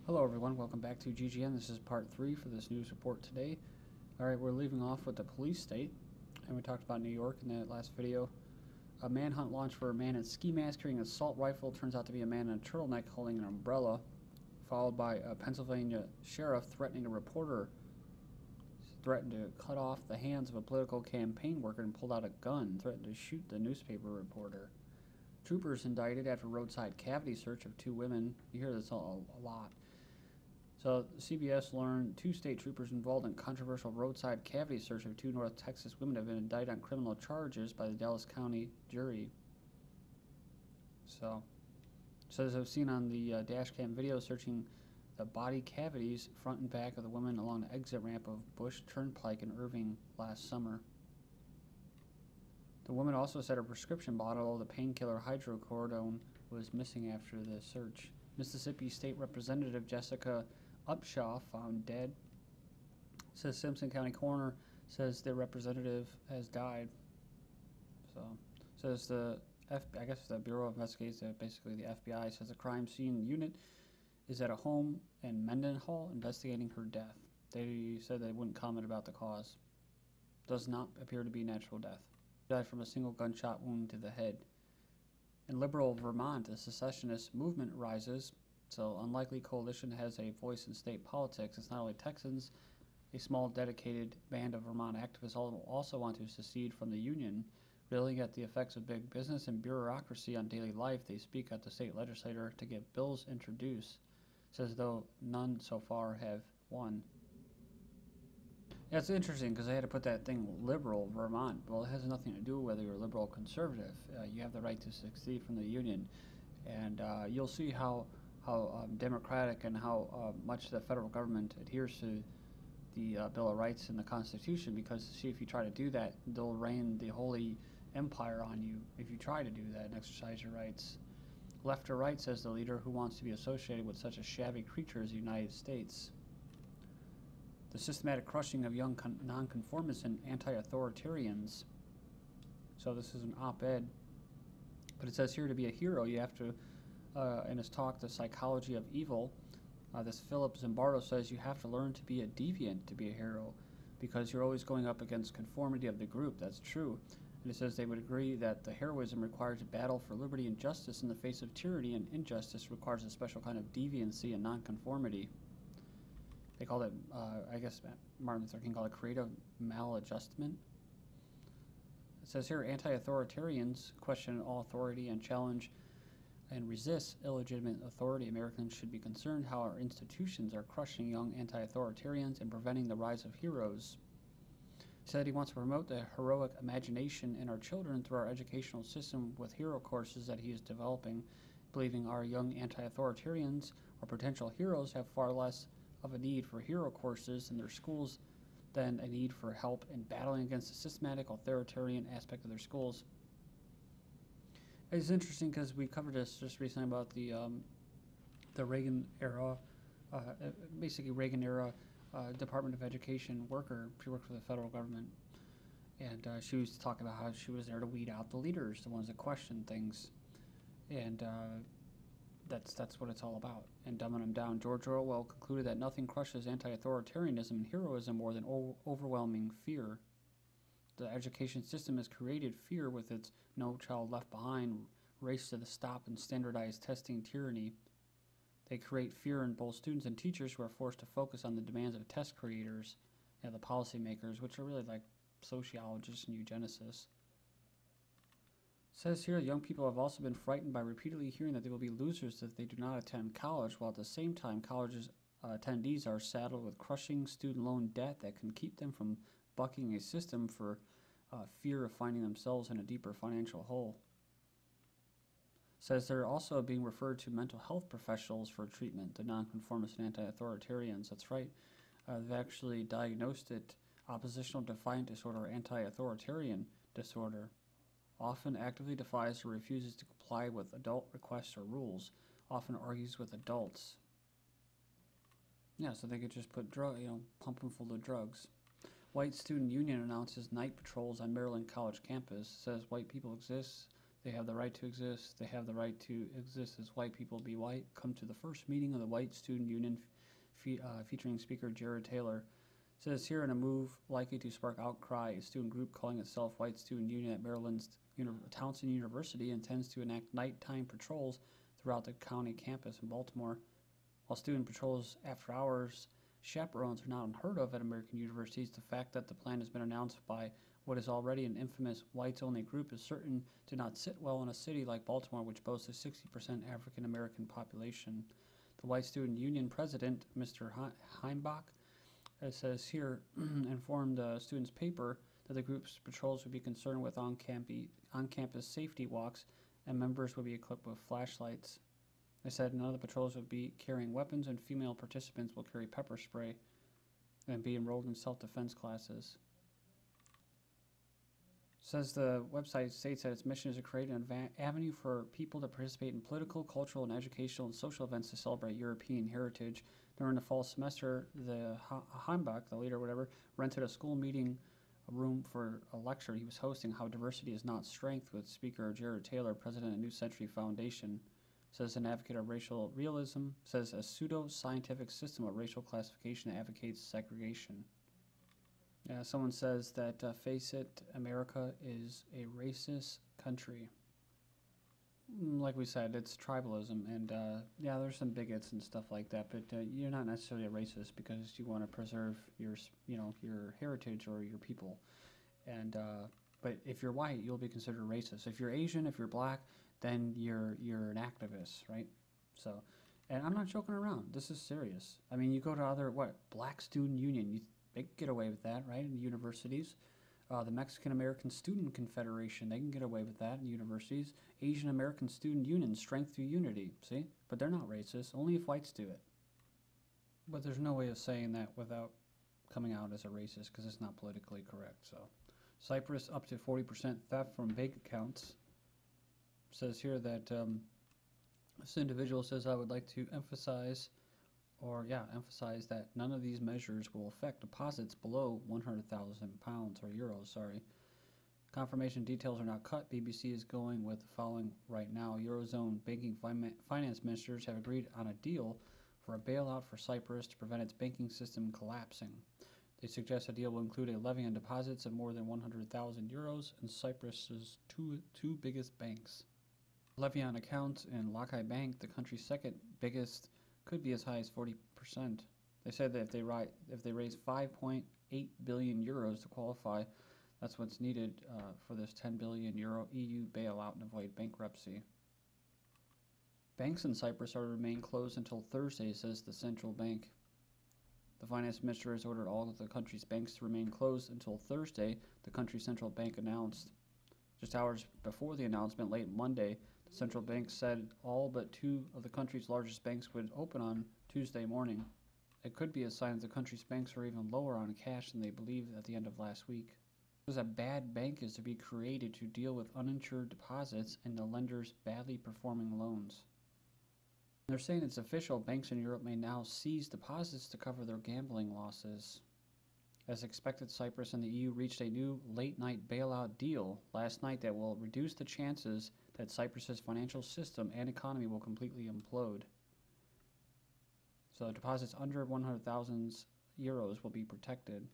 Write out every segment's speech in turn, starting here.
Hello everyone, welcome back to GGN. This is part 3 for this news report today. Alright, we're leaving off with the police state, and we talked about New York in that last video. A manhunt launched for a man in ski mask carrying an assault rifle. Turns out to be a man in a turtleneck holding an umbrella, followed by a Pennsylvania sheriff threatening a reporter. Threatened to cut off the hands of a political campaign worker and pulled out a gun, threatened to shoot the newspaper reporter. Troopers indicted after roadside cavity search of 2 women. You hear this a lot. So CBS learned 2 state troopers involved in controversial roadside cavity search of 2 North Texas women have been indicted on criminal charges by the Dallas County jury. So as I've seen on the dash cam video, searching the body cavities front and back of the women along the exit ramp of Bush Turnpike in Irving last summer. The woman also said her prescription bottle of the painkiller hydrocodone was missing after the search. Mississippi State Representative Jessica Upshaw found dead. Says Simpson County coroner says their representative has died. So says I guess the Bureau of Investigation, basically the FBI, says the crime scene unit is at a home in Mendenhall investigating her death. They said they wouldn't comment about the cause. Does not appear to be natural death. Died from a single gunshot wound to the head. In liberal Vermont, a secessionist movement rises. So unlikely coalition has a voice in state politics. It's not only Texans. A small dedicated band of Vermont activists also want to secede from the Union. Railing at the effects of big business and bureaucracy on daily life, they speak at the state legislature to get bills introduced. Says though none so far have won. Yeah, it's interesting because they had to put that thing liberal Vermont. Well, it has nothing to do with whether you're liberal or conservative. You have the right to secede from the Union. And you'll see how democratic and how much the federal government adheres to the Bill of Rights and the Constitution, because see, if you try to do that, they'll reign the holy empire on you if you try to do that and exercise your rights. Left or right, says the leader, who wants to be associated with such a shabby creature as the United States. The systematic crushing of young nonconformists and anti-authoritarians. So this is an op-ed, but it says here to be a hero you have to, in his talk, The Psychology of Evil, this Philip Zimbardo says you have to learn to be a deviant to be a hero, because you're always going up against conformity of the group. That's true. And it says they would agree that the heroism requires a battle for liberty and justice in the face of tyranny, and injustice requires a special kind of deviancy and nonconformity. They call it, I guess Martin Luther King called it creative maladjustment. It says here, anti-authoritarians question all authority and challenge and resist illegitimate authority. Americans should be concerned how our institutions are crushing young anti-authoritarians and preventing the rise of heroes. He said he wants to promote the heroic imagination in our children through our educational system with hero courses that he is developing, believing our young anti-authoritarians or potential heroes have far less of a need for hero courses in their schools than a need for help in battling against the systematic authoritarian aspect of their schools. It's interesting because we covered this just recently about the Reagan era, basically Reagan era Department of Education worker. She worked for the federal government, and she used to talk about how she was there to weed out the leaders, the ones that question things, and that's what it's all about, and dumbing them down. George Orwell concluded that nothing crushes anti-authoritarianism and heroism more than overwhelming fear. The education system has created fear with its No Child Left Behind, race to the stop, and standardized testing tyranny. They create fear in both students and teachers, who are forced to focus on the demands of test creators and the policymakers, which are really like sociologists and eugenicists. It says here, young people have also been frightened by repeatedly hearing that they will be losers if they do not attend college, while at the same time college attendees are saddled with crushing student loan debt that can keep them from bucking a system for fear of finding themselves in a deeper financial hole. Says they're also being referred to mental health professionals for treatment, the nonconformists and anti-authoritarians. That's right. They've actually diagnosed it oppositional defiant disorder or anti-authoritarian disorder. Often actively defies or refuses to comply with adult requests or rules. Often argues with adults. Yeah, so they could just put pump them full of drugs. White Student Union announces night patrols on Maryland College campus. Says white people exist They have the right to exist. They have the right to exist as white people be white. Come to the first meeting of the White Student Union featuring Speaker Jared Taylor. It says here, in a move likely to spark outcry, a student group calling itself White Student Union at Maryland's Towson University intends to enact nighttime patrols throughout the county campus in Baltimore. While student patrols after hours chaperones are not unheard of at American universities, the fact that the plan has been announced by what is already an infamous whites-only group is certain to not sit well in a city like Baltimore, which boasts a 60% African-American population. The White Student Union president, Mr. Heimbach, it says here, informed the students' paper that the group's patrols would be concerned with on-campus safety walks, and members would be equipped with flashlights. They said none of the patrols would be carrying weapons, and female participants will carry pepper spray and be enrolled in self-defense classes. Says the website states that its mission is to create an avenue for people to participate in political, cultural, and educational and social events to celebrate European heritage. During the fall semester, the Heimbach, the leader or whatever, rented a school meeting room for a lecture he was hosting, How Diversity is Not Strength, with Speaker Jared Taylor, president of New Century Foundation. Says an advocate of racial realism, says a pseudo-scientific system of racial classification advocates segregation. Someone says that, face it, America is a racist country. Like we said, it's tribalism, and yeah, there's some bigots and stuff like that, but you're not necessarily a racist because you want to preserve your, your heritage or your people. And but if you're white, you'll be considered racist. If you're Asian, if you're black, then you're an activist, right? So, and I'm not joking around. This is serious. I mean, you go to other Black Student Union. They can get away with that, right? In universities. The Mexican American Student Confederation, they can get away with that in universities. Asian American Student Union, Strength Through Unity, see? But they're not racist, only if whites do it. But there's no way of saying that without coming out as a racist, because it's not politically correct. So, Cyprus up to 40% theft from bank accounts. Says here that this individual says, I would like to emphasize that none of these measures will affect deposits below 100,000 pounds or euros, Confirmation details are not cut. BBC is going with the following right now. Eurozone banking finance ministers have agreed on a deal for a bailout for Cyprus to prevent its banking system collapsing. They suggest a deal will include a levy on deposits of more than 100,000 euros in Cyprus's two biggest banks. Levy on accounts in Lakai Bank, the country's second biggest, could be as high as 40%. They said that if they raise 5.8 billion euros to qualify, that's what's needed for this 10 billion euro EU bailout and avoid bankruptcy. Banks in Cyprus are to remain closed until Thursday, says the central bank. The finance minister has ordered all of the country's banks to remain closed until Thursday, the country's central bank announced. Just hours before the announcement, late Monday, the central bank said all but two of the country's largest banks would open on Tuesday morning. It could be a sign that the country's banks are even lower on cash than they believed at the end of last week. A bad bank is to be created to deal with uninsured deposits and the lender's badly performing loans. They're saying it's official. Banks in Europe may now seize deposits to cover their gambling losses. As expected, Cyprus and the EU reached a new late-night bailout deal last night that will reduce the chances that Cyprus's financial system and economy will completely implode. So deposits under 100,000 euros will be protected.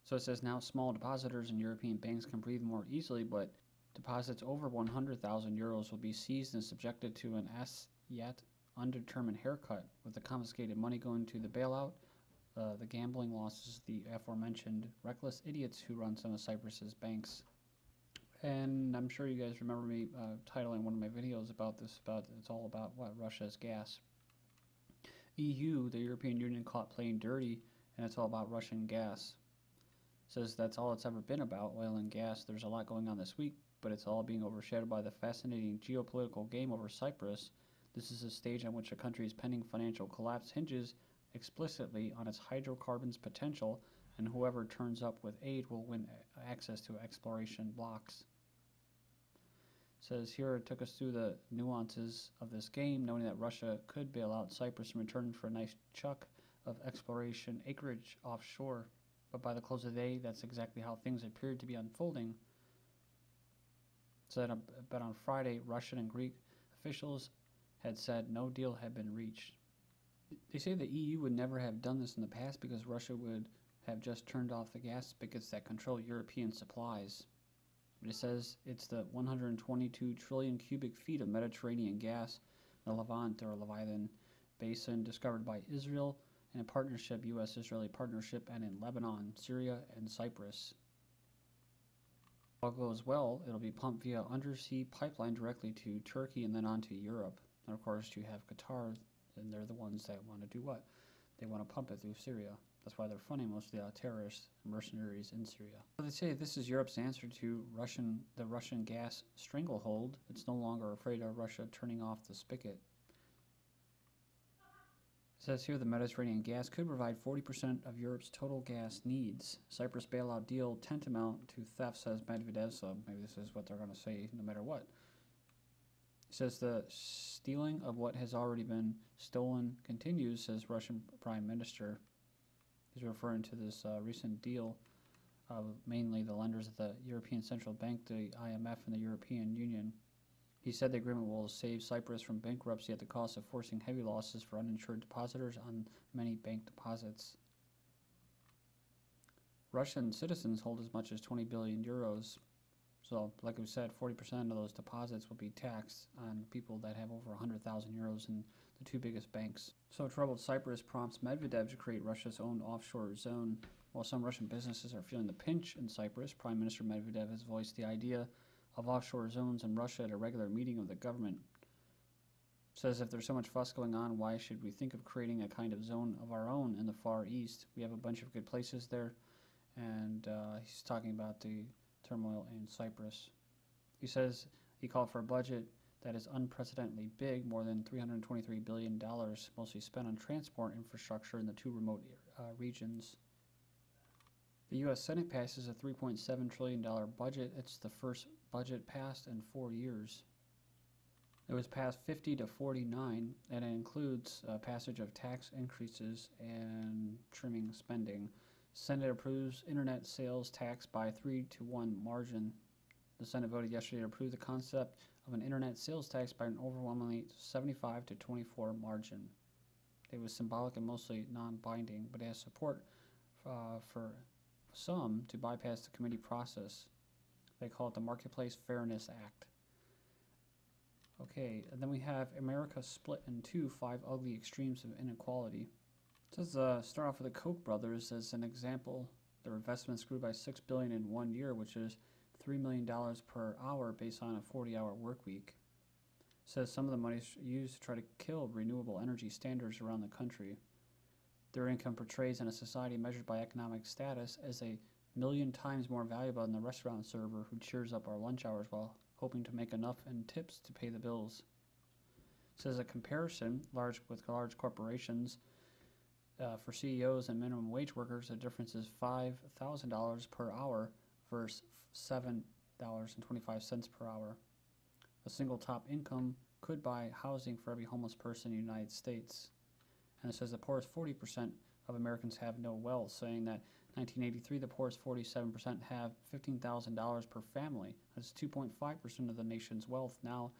So it says now small depositors in European banks can breathe more easily, but deposits over 100,000 euros will be seized and subjected to an as yet undetermined haircut, with the confiscated money going to the bailout, the gambling losses, the aforementioned reckless idiots who run some of Cyprus's banks. And I'm sure you guys remember me titling one of my videos about this, it's all about Russia's gas. EU, the European Union, caught playing dirty, and it's all about Russian gas. Says that's all it's ever been about, oil and gas. There's a lot going on this week, but it's all being overshadowed by the fascinating geopolitical game over Cyprus. This is a stage on which a country's pending financial collapse hinges explicitly on its hydrocarbons potential, and whoever turns up with aid will win access to exploration blocks. Says here it took us through the nuances of this game, knowing that Russia could bail out Cyprus in return for a nice chunk of exploration acreage offshore. But by the close of the day, that's exactly how things appeared to be unfolding. But on Friday, Russian and Greek officials had said no deal had been reached. They say the EU would never have done this in the past because Russia would have just turned off the gas spigots that control European supplies. But it says it's the 122 trillion cubic feet of Mediterranean gas in the Levant or Leviathan Basin discovered by Israel in a partnership, U.S.-Israeli partnership, and in Lebanon, Syria, and Cyprus. If all goes well, it'll be pumped via undersea pipeline directly to Turkey and then on to Europe. And of course, you have Qatar, and they're the ones that want to do what? They want to pump it through Syria. That's why they're funding most of the terrorists and mercenaries in Syria. So they say this is Europe's answer to the Russian gas stranglehold. It's no longer afraid of Russia turning off the spigot. It says here the Mediterranean gas could provide 40% of Europe's total gas needs. Cyprus bailout deal tantamount to theft, says Medvedev, so maybe this is what they're going to say no matter what. It says the stealing of what has already been stolen continues, says Russian Prime Minister. He's referring to this recent deal of mainly the lenders of the European Central Bank, the IMF, and the European Union. He said the agreement will save Cyprus from bankruptcy at the cost of forcing heavy losses for uninsured depositors on many bank deposits. Russian citizens hold as much as 20 billion euros. So, like we said, 40% of those deposits will be taxed on people that have over 100,000 euros in the two biggest banks. So, troubled Cyprus prompts Medvedev to create Russia's own offshore zone. While some Russian businesses are feeling the pinch in Cyprus, Prime Minister Medvedev has voiced the idea of offshore zones in Russia at a regular meeting of the government. Says if there's so much fuss going on, why should we think of creating a kind of zone of our own in the Far East? We have a bunch of good places there, and he's talking about the turmoil in Cyprus. He says he called for a budget that is unprecedentedly big, more than $323 billion, mostly spent on transport infrastructure in the two remote regions. The U.S. Senate passes a $3.7 trillion budget. It's the first budget passed in 4 years. It was passed 50 to 49, and it includes passage of tax increases and trimming spending. Senate approves internet sales tax by 3-to-1 margin. The Senate voted yesterday to approve the concept of an internet sales tax by an overwhelmingly 75 to 24 margin. It was symbolic and mostly non-binding, but it has support for some to bypass the committee process. They call it the Marketplace Fairness Act. Okay, and then we have America split in two, 5 ugly extremes of inequality. It says start off with the Koch brothers as an example. Their investments grew by $6 billion in 1 year, which is $3 million per hour based on a 40-hour work week. It says some of the money is used to try to kill renewable energy standards around the country. Their income portrays in a society measured by economic status as a million times more valuable than the restaurant server who cheers up our lunch hours while hoping to make enough in tips to pay the bills. It says a comparison with large corporations for CEOs and minimum wage workers, the difference is $5,000 per hour versus $7.25 per hour. A single top income could buy housing for every homeless person in the United States. And it says the poorest 40% of Americans have no wealth, saying that in 1983 the poorest 47% have $15,000 per family. That's 2.5% of the nation's wealth. Now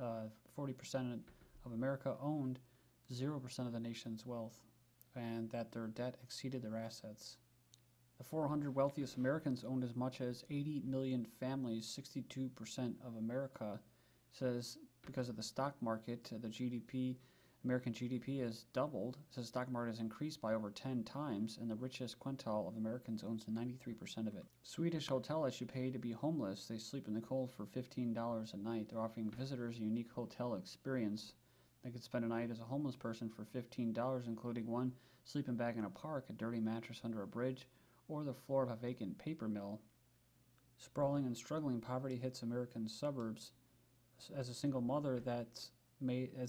40% of America owned 0% of the nation's wealth, and that their debt exceeded their assets. The 400 wealthiest Americans owned as much as 80 million families, 62% of America. Says because of the stock market, the American GDP has doubled. It says the stock market has increased by over 10 times, and the richest quintile of Americans owns 93% of it. Swedish hotel lets you pay to be homeless. They sleep in the cold for $15 a night. They're offering visitors a unique hotel experience. They could spend a night as a homeless person for $15, including one sleeping bag in a park, a dirty mattress under a bridge, or the floor of a vacant paper mill. Sprawling and struggling poverty hits American suburbs. As a single mother, has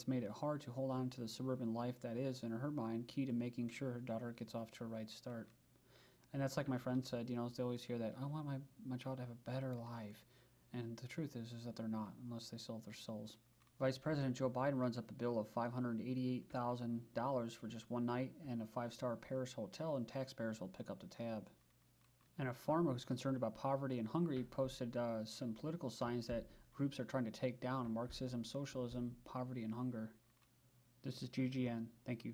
made it hard to hold on to the suburban life that is, in her mind, key to making sure her daughter gets off to a right start. And that's like my friend said, they always hear that, I want my child to have a better life. And the truth is that they're not, unless they sell their souls. Vice President Joe Biden runs up a bill of $588,000 for just one night and a 5-star Paris hotel, and taxpayers will pick up the tab. And a farmer who's concerned about poverty and hungry posted some political signs that groups are trying to take down: Marxism, socialism, poverty, and hunger. This is GGN. Thank you.